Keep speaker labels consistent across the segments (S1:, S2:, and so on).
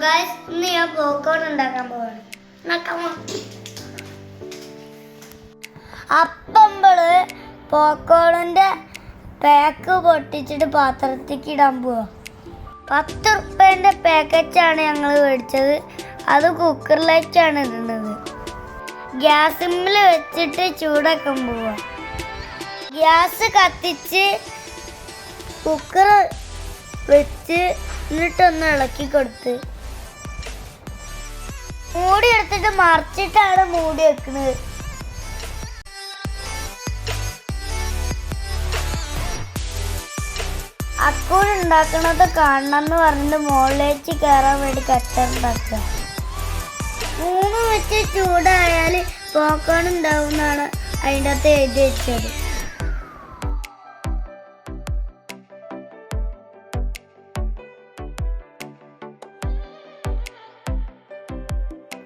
S1: Guys, ഇന്ന് ഞാൻ popcorn ഉണ്ടാക്കാൻ പോവാണ്. അപ്പമ്പള് പോപ്കോണിന്റെ പാക്ക് പൊട്ടിച്ചിട്ട് പാത്രത്തേക്ക് ഇടാൻ പോവാ. 10 റുപ്യേന്റെ പാക്കറ്റാണ് ഞങ്ങൾ മേടിച്ചത്. അത് കുക്കറിലേക്കാണ് ഇടുന്നത്. ഗ്യാസിൽ വെച്ചിട്ട് ചൂടാക്കാൻ പോവാ. ഗ്യാസ് കത്തിച്ച് കുക്കർ വെച്ച് എന്നിട്ടൊന്ന് ഇളക്കി കൊടുത്ത് മൂടി എടുത്തിട്ട് മറിച്ചിട്ടാണ് മൂടി വെക്കുന്നത്. അക്കൂൺ ഉണ്ടാക്കണത് കാണണമെന്ന് പറഞ്ഞിട്ട് മുകളിലേക്ക് കയറാൻ വേണ്ടി കച്ചുണ്ടാക്കുക. 3 വെച്ച് ചൂടായാൽ പോപ്കോൺ ഉണ്ടാവുമെന്നാണ് അതിൻ്റെ അകത്ത് എഴുതി വെച്ചത്.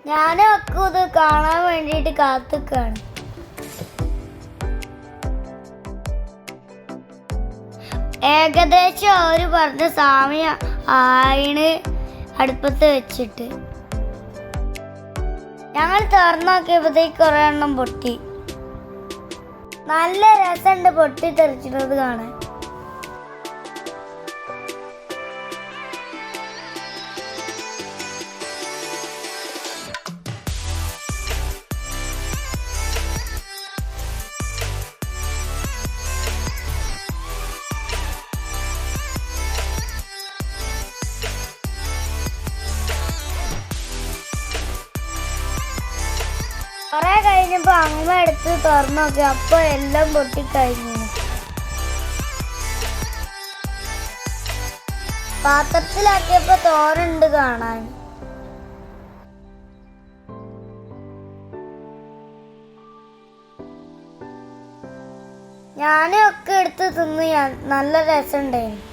S1: ഞാനും അക്കു ഇത് കാണാൻ വേണ്ടിയിട്ട് കാത്തുക്കാണ്. ഏകദേശം അവർ പറഞ്ഞ സമയം ആയിന് അടുപ്പത്ത് വെച്ചിട്ട് ഞങ്ങൾ തുറന്നു നോക്കിയപ്പോഴത്തേക്ക് കുറേ എണ്ണം പൊട്ടി. നല്ല രസമുണ്ട് പൊട്ടി തെറിച്ചിട്ടത് കാണാൻ. കുറെ കഴിഞ്ഞപ്പോ അമ്മ എടുത്ത് തുറന്നു നോക്കി. അപ്പൊ എല്ലാം പൊട്ടിക്കഴിഞ്ഞു. പാത്രത്തിലാക്കിയപ്പോ തോനുണ്ട് കാണാൻ. ഞാനും ഒക്കെ എടുത്ത് തിന്നു. നല്ല രസമുണ്ടായിരുന്നു.